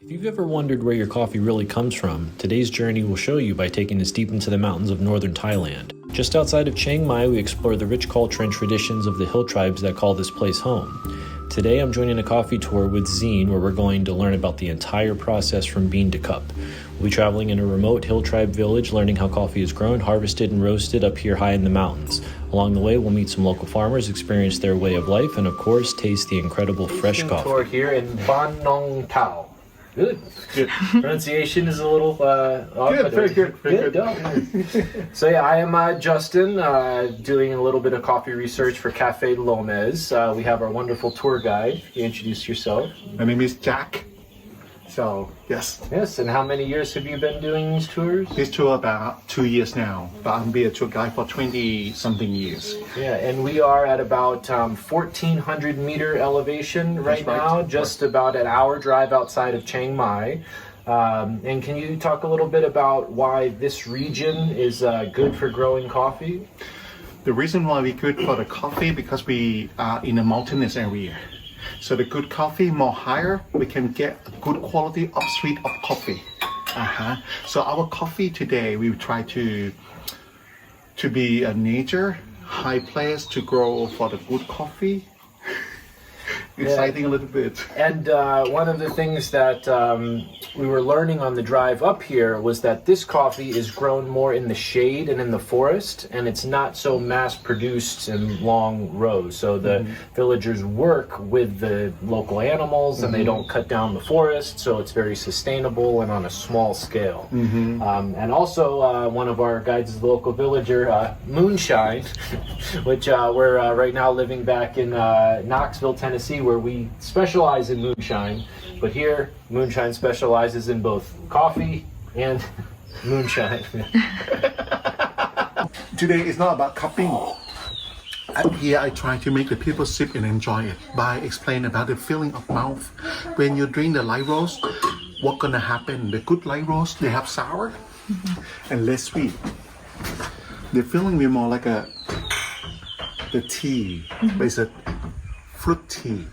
If you've ever wondered where your coffee really comes from, today's journey will show you by taking us deep into the mountains of northern Thailand. Just outside of Chiang Mai, we explore the rich culture and traditions of the hill tribes that call this place home. Today, I'm joining a coffee tour with Zine, where we're going to learn about the entire process from bean to cup. We'll be traveling in a remote hill tribe village, learning how coffee is grown, harvested, and roasted up here high in the mountains. Along the way, we'll meet some local farmers, experience their way of life, and of course, taste the incredible fresh coffee. Tour here in Ban Nong Tao. Good. Pronunciation is a little off. Good, very good. Very good. So yeah, I am Justin, doing a little bit of coffee research for Cafe Lomez. We have our wonderful tour guide. You introduce yourself. My name is Jack. So Yes, and how many years have you been doing these tours? this tour about 2 years now, but I'm been a tour guide for 20-something years. Yeah, and we are at about 1,400 meter elevation right now, just about an hour drive outside of Chiang Mai. And can you talk a little bit about why this region is good for growing coffee? The reason why we're good for the coffee because we are in a mountainous area. So the good coffee more higher, we can get a good quality of sweet of coffee. So our coffee today, we try to be a nature high place to grow for the good coffee. Exciting a little bit. And one of the things that we were learning on the drive up here was that this coffee is grown more in the shade and in the forest, and it's not so mass produced in long rows. So the villagers work with the local animals and they don't cut down the forest, so it's very sustainable and on a small scale. And also one of our guides is the local villager, Moonshine, which we're right now living back in Knoxville, Tennessee, where we specialize in moonshine, but here moonshine specializes in both coffee and moonshine. Today is not about cupping. Up here I try to make the people sip and enjoy it by explaining about the feeling of mouth. When you drink the light roast, what's gonna happen? The good light roast, they have sour and less sweet. The feeling will be more like the tea, but it's a fruit tea.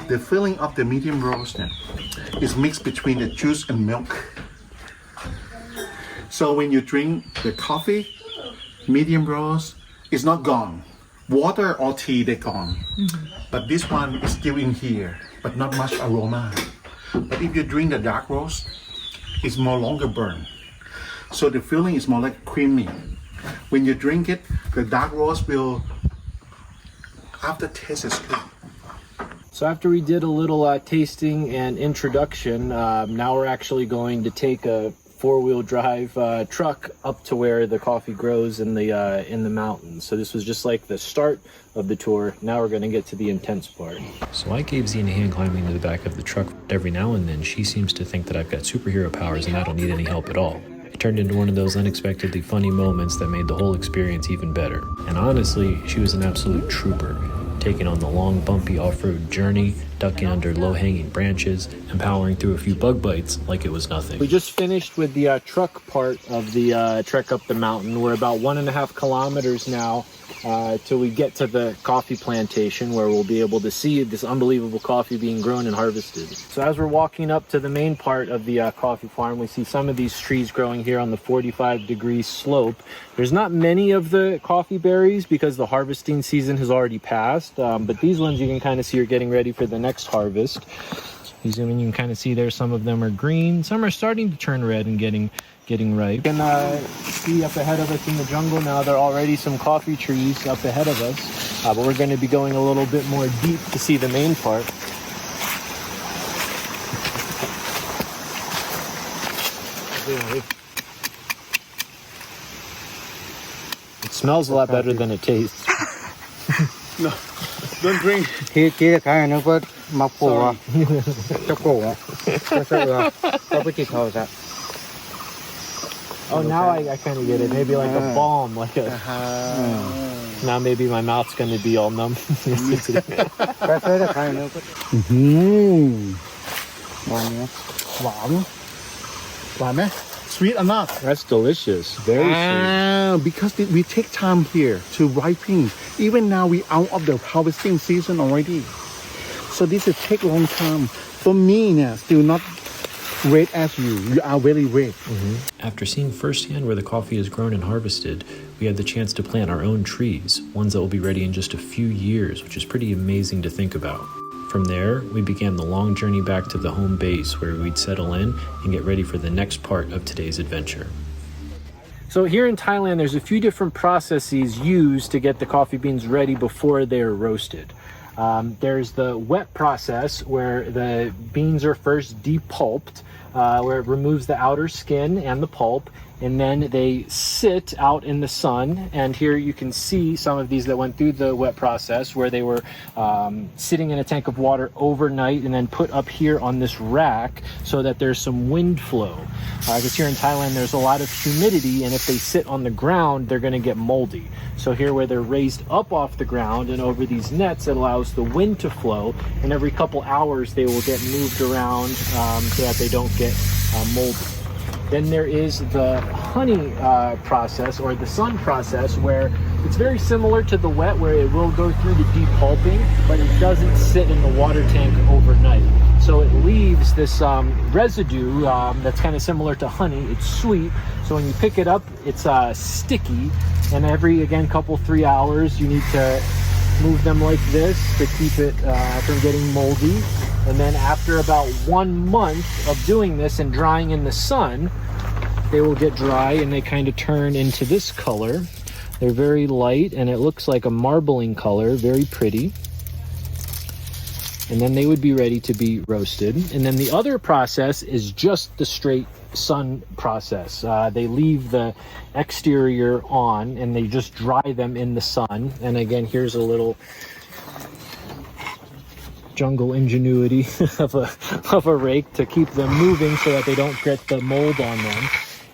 The feeling of the medium roast is mixed between the juice and milk. So when you drink the coffee, medium roast is not gone. Water or tea, they're gone. But this one is still in here, but not much aroma. But if you drink the dark roast, it's more longer burn. So the feeling is more like creamy. When you drink it, the dark roast will aftertaste is good. So after we did a little tasting and introduction, now we're actually going to take a four-wheel drive truck up to where the coffee grows in the mountains. So this was just like the start of the tour. Now we're going to get to the intense part. So I gave Zine a hand climbing to the back of the truck. Every now and then she seems to think that I've got superhero powers and I don't need any help at all. It turned into one of those unexpectedly funny moments that made the whole experience even better. And honestly, she was an absolute trooper, taking on the long, bumpy off-road journey, ducking under low-hanging branches, and powering through a few bug bites like it was nothing. We just finished with the truck part of the trek up the mountain. We're about 1.5 kilometers now till we get to the coffee plantation, where we'll be able to see this unbelievable coffee being grown and harvested. So as we're walking up to the main part of the coffee farm, we see some of these trees growing here on the 45-degree slope. There's not many of the coffee berries because the harvesting season has already passed, but these ones you can kind of see are getting ready for the next harvest. You zoom in, you can kind of see there some of them are green, some are starting to turn red and getting ripe. You can see up ahead of us in the jungle now, there are already some coffee trees up ahead of us, but we're going to be going a little bit more deep to see the main part. It smells a lot better than it tastes. No, don't drink. Kia cái nó có mọc phù à, cho cổ à, cho sợ có cái thịt hầu sao? Oh, now I kind of get it. Maybe like a balm, like a. Now maybe my mouth's going to be all numb. Cái là cái nó có. Ngon nhé. Sweet enough. That's delicious. Very sweet. Because we take time here to ripen. Even now we out of the harvesting season already. So this will take long time. For me, still not red as you. You are very red. After seeing firsthand where the coffee is grown and harvested, we had the chance to plant our own trees, ones that will be ready in just a few years, which is pretty amazing to think about. From there, we began the long journey back to the home base where we'd settle in and get ready for the next part of today's adventure. So here in Thailand, there's a few different processes used to get the coffee beans ready before they're roasted. There's the wet process where the beans are first depulped, where it removes the outer skin and the pulp, and then they sit out in the sun. And here you can see some of these that went through the wet process where they were sitting in a tank of water overnight and then put up here on this rack so that there's some wind flow. Because here in Thailand there's a lot of humidity, and if they sit on the ground they're going to get moldy. So here where they're raised up off the ground and over these nets, it allows the wind to flow, and every couple hours they will get moved around so that they don't get moldy. Then there is the honey process, or the sun process, where it's very similar to the wet, where it will go through the depulping, but it doesn't sit in the water tank overnight. So it leaves this residue that's kind of similar to honey. It's sweet, so when you pick it up, it's sticky, and every, again, 3 hours, you need to move them like this to keep it from getting moldy. And then after about 1 month of doing this and drying in the sun, they will get dry and they kind of turn into this color. They're very light and it looks like a marbling color, very pretty. And then they would be ready to be roasted. And then the other process is just the straight sun process. They leave the exterior on and they just dry them in the sun. And again, here's a little jungle ingenuity of a rake to keep them moving so that they don't get the mold on them.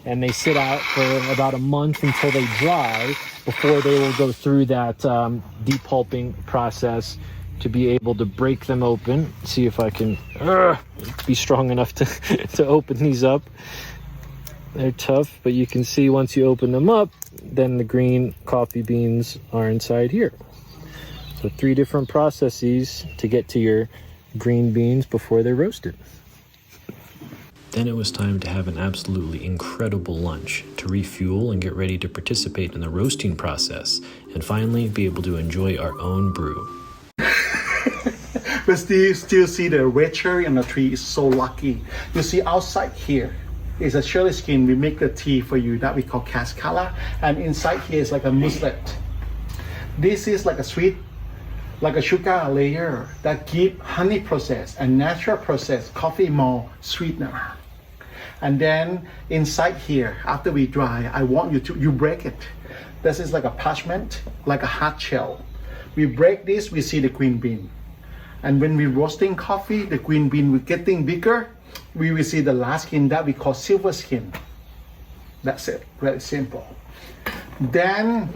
And they sit out for about a month until they dry before they will go through that depulping process to be able to break them open. See if I can be strong enough to open these up. They're tough, but you can see once you open them up, then the green coffee beans are inside here. So 3 different processes to get to your green beans before they're roasted. Then it was time to have an absolutely incredible lunch, to refuel and get ready to participate in the roasting process, and finally be able to enjoy our own brew. But still see the red cherry on the tree is so lucky. You see outside here is a cherry skin. We make the tea for you that we call cascala, and inside here is like a muslet. This is like a sweet, like a sugar layer that give honey process and natural process coffee more sweetener. And then inside here, after we dry, I want you break it. This is like a parchment, like a hard shell. We break this, we see the green bean. And when we roasting coffee, the green bean will getting bigger. We will see the last skin that we call silver skin. That's it, very simple. Then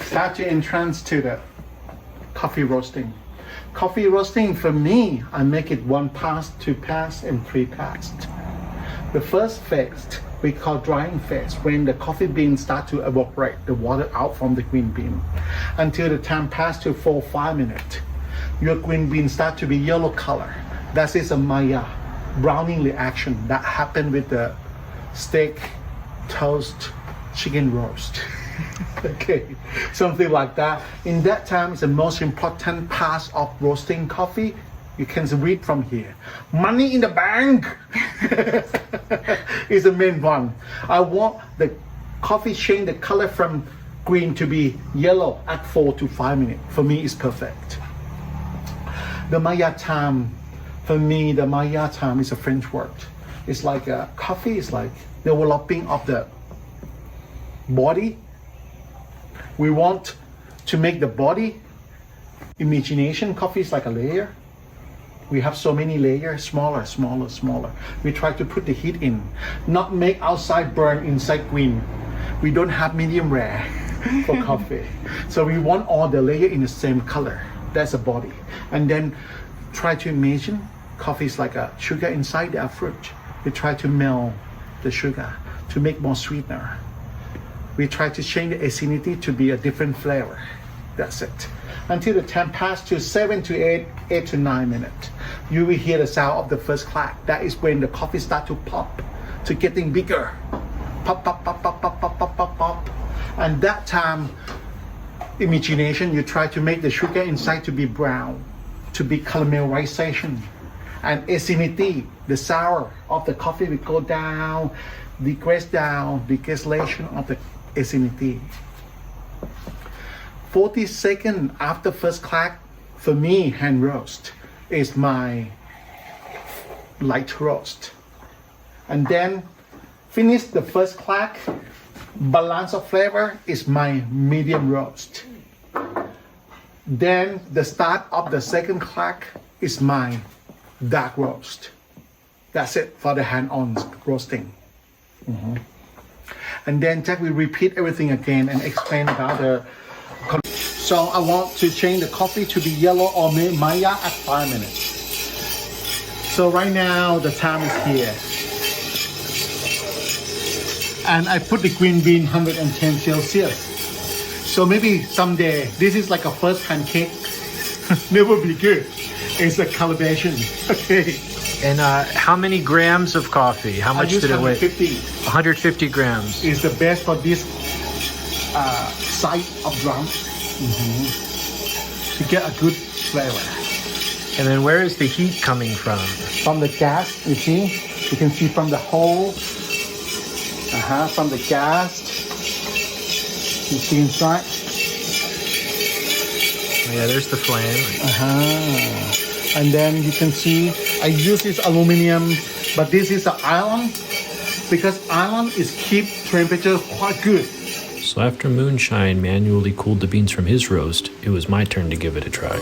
start to entrance to the coffee roasting. Coffee roasting for me, I make it 1 pass, 2 pass, and 3 pass. The first phase we call drying phase, when the coffee beans start to evaporate the water out from the green bean. Until the time pass to 4-5 minutes, your green beans start to be yellow color. That is a Maya browning reaction that happened with the steak, toast, chicken roast. Okay, something like that. In that time, it's the most important part of roasting coffee. You can read from here. Money in the bank is the main one. I want the coffee change the color from green to be yellow at 4 to 5 minutes. For me, it's perfect. The Maya time, for me, the Maya time is a French word. It's like coffee is like developing of the body. We want to make the body imagination. Coffee is like a layer. We have so many layers, smaller. We try to put the heat in, not make outside burn, inside green. We don't have medium rare for coffee. So we want all the layer in the same color. That's a body. And then try to imagine coffee is like a sugar inside the fruit. We try to melt the sugar to make more sweetener. We try to change the acidity to be a different flavor. That's it. Until the time pass to 7 to 8 to 9 minutes. you will hear the sound of the first clack. That is when the coffee start to pop, to getting bigger. Pop, pop, pop, pop, pop, pop, pop, pop, pop. And that time, imagination, you try to make the sugar inside to be brown, to be caramelization. And acidity, the sour of the coffee will go down, decrease degradation of the acidity. 40 seconds after first clack, for me, hand roast is my light roast. And then finish the first clack, balance of flavor is my medium roast. Then the start of the second clack is my dark roast. That's it for the hand-on roasting. And then Jack will repeat everything again and explain about the. So I want to change the coffee to be yellow or Maya at 5 minutes. So right now the time is here. And I put the green bean 110 Celsius. So maybe someday, this is like a first pancake. Never be good. It's a calibration. Okay. And how many grams of coffee? How much did it weigh? 150 grams. Is the best for this size of drum. To get a good flavor. And then where is the heat coming from? From the gas, you see? You can see from the hole. From the gas. You see inside? Yeah, there's the flame. And then you can see I use this aluminum, but this is an iron because iron is keep temperature quite good. So after Moonshine manually cooled the beans from his roast, it was my turn to give it a try.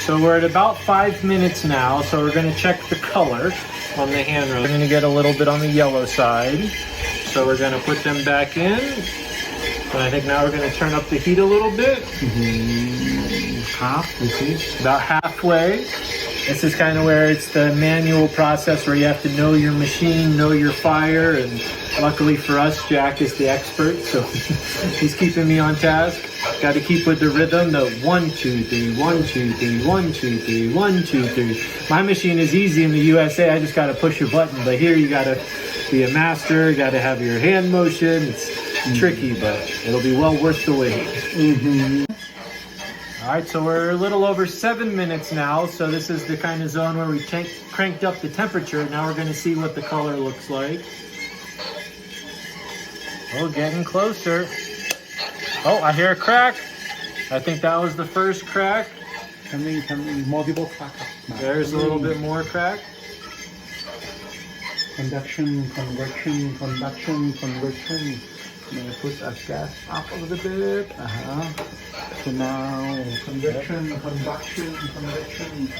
So we're at about 5 minutes now, so we're going to check the color on the hand roast. We're going to get a little bit on the yellow side, so we're going to put them back in. And I think now we're going to turn up the heat a little bit. Half, you see? About halfway. This is kind of where it's the manual process where you have to know your machine, know your fire, and luckily for us, Jack is the expert, so he's keeping me on task. Got to keep with the rhythm, the 1, 2, 3, 1, 2, 3, 1, 2, 3, 1, 2, 3. My machine is easy in the USA, I just got to push a button, but here you got to be a master, you got to have your hand motion. It's tricky, but it'll be well worth the wait. All right, so we're a little over 7 minutes now. So this is the kind of zone where we cranked up the temperature. Now we're going to see what the color looks like. Oh, getting closer. Oh, I hear a crack. I think that was the first crack. Coming, multiple crack. There's a little bit more crack. Conduction, convection, conduction, convection. I'm going to put a gas up a little bit. So now, convection, conduction, convection.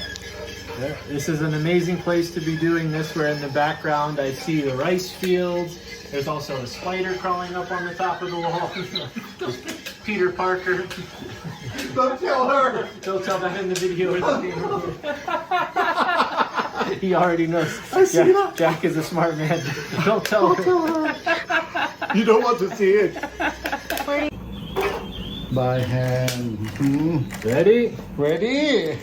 Yeah, this is an amazing place to be doing this, where in the background I see the rice fields. There's also a spider crawling up on the top of the wall. Peter Parker. Don't tell her! Don't tell that in the video. He already knows. I see that. Jack is a smart man. Don't tell her. You don't want to see it. By hand. Ready? Ready?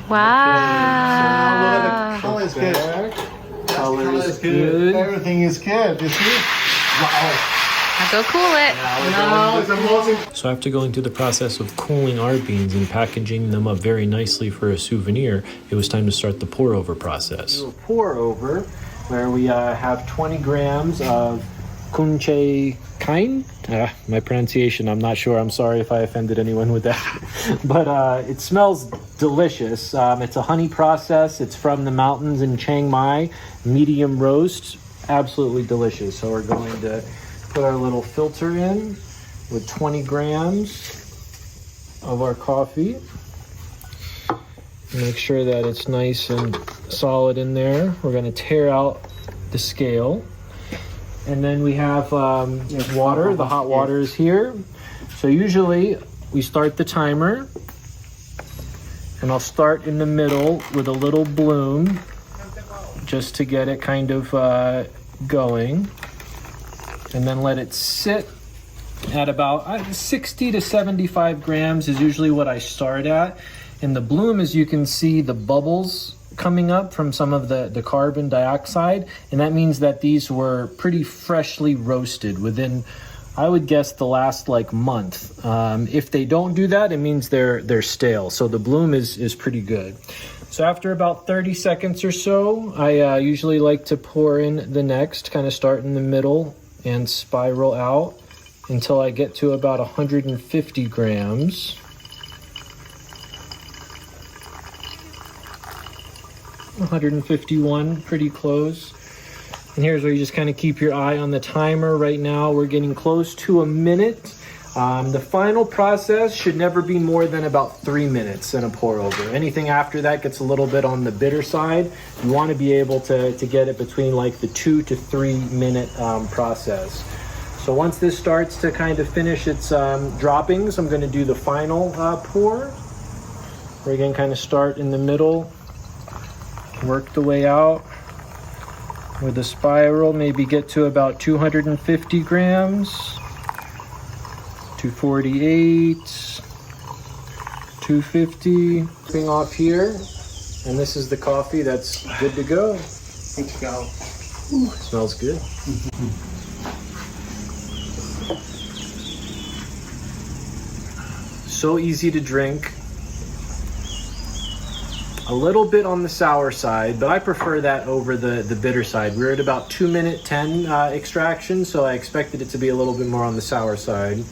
Wow. The color is good. Color is good. Everything is good. You see? Wow. Now go cool it. Now it's amazing. So after going through the process of cooling our beans and packaging them up very nicely for a souvenir, it was time to start the pour over process. Pour over, where we have 20 grams of kunche kain. My pronunciation, I'm not sure. I'm sorry if I offended anyone with that. But it smells delicious. It's a honey process. It's from the mountains in Chiang Mai. Medium roast. Absolutely delicious. So we're going to put our little filter in with 20 grams of our coffee. Make sure that it's nice and solid in there. We're going to tear out the scale. And then we have water. The hot water is here. So usually we start the timer. And I'll start in the middle with a little bloom just to get it kind of going and then let it sit at about 60 to 75 grams is usually what I start at. In the bloom, as you can see, the bubbles coming up from some of the carbon dioxide, and that means that these were pretty freshly roasted within, I would guess, the last like month. If they don't do that, it means they're stale. So the bloom is pretty good. So after about 30 seconds or so, I usually like to pour in the next, kind of start in the middle and spiral out until I get to about 150 grams. 151, pretty close. And here's where you just kind of keep your eye on the timer. Right now we're getting close to a minute. The final process should never be more than about 3 minutes in a pour over. Anything after that gets a little bit on the bitter side. You want to be able to get it between like the 2 to 3 minute process. So once this starts to kind of finish its droppings, I'm going to do the final pour. We're again kind of start in the middle, work the way out with a spiral, maybe get to about 250 grams, 248, 250. Thing off here, and this is the coffee that's good to go. Good to go. Smells good. So easy to drink. A little bit on the sour side, but I prefer that over the bitter side. We're at about 2 minute 10 extraction, so I expected it to be a little bit more on the sour side.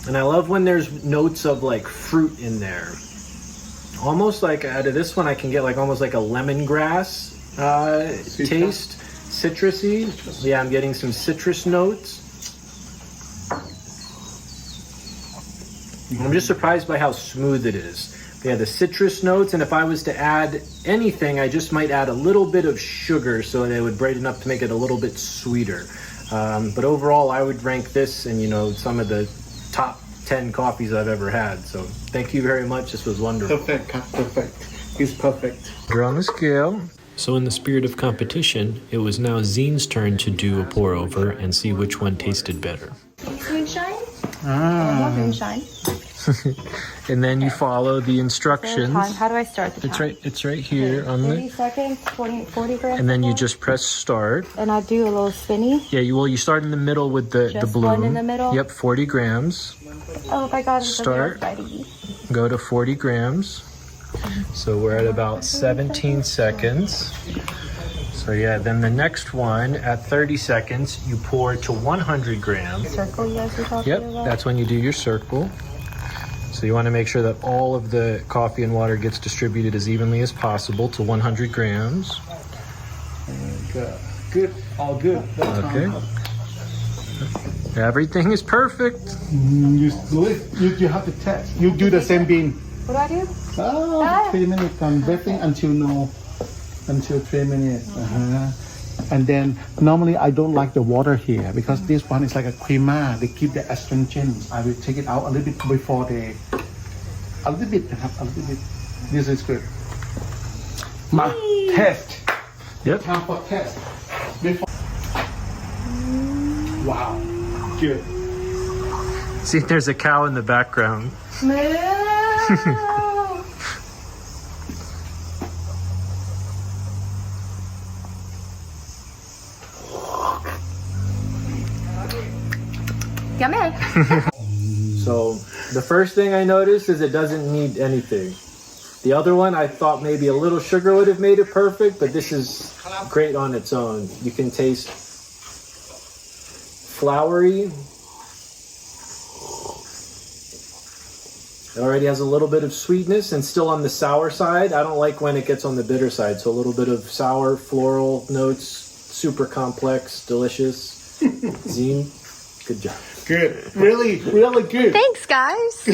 And I love when there's notes of like fruit in there. Almost like out of this one, I can get like almost like a lemongrass taste, citrusy. Yeah, I'm getting some citrus notes. I'm just surprised by how smooth it is. Yeah, the citrus notes, and if I was to add anything, I just might add a little bit of sugar so that it would brighten up to make it a little bit sweeter. But overall, I would rank this in, some of the top 10 coffees I've ever had. So thank you very much. This was wonderful. Perfect. It's perfect. You're on the scale. So in the spirit of competition, it was now Zine's turn to do a pour over and see which one tasted better. Moonshine? More moonshine. And then you follow the instructions. How do I start the time? It's right here on 30 the. seconds, 40 grams. And then you just press start. And I do a little spinny. Yeah, you start in the middle with the Just bloom. one in the middle? Yep, 40 grams. Oh my god, it's Start. ready. Go to 40 grams. So we're at about 17 seconds. So yeah, then the next one at 30 seconds, you pour to 100 grams. Circle you guys were talking Yep, about? that's when you do your circle. So you want to make sure that all of the coffee and water gets distributed as evenly as possible to 100 grams. Good. All good. Okay. Everything is perfect. You do it. You have to test. You do the same bean. What do I do? 3 minutes on breathing until 3 minutes. And then normally I don't like the water here because this one is like a crema. They keep the astringent. I will take it out a little bit before they. A little bit. This is good. My test. Yep. Time for test. Before. Wow. Good. See, there's a cow in the background. Come in. So the first thing I noticed is it doesn't need anything. The other one, I thought maybe a little sugar would have made it perfect, but this is great on its own. You can taste flowery. It already has a little bit of sweetness and still on the sour side. I don't like when it gets on the bitter side. So a little bit of sour floral notes, super complex, delicious. Zine, good job. Good. Really, really good. Thanks, guys.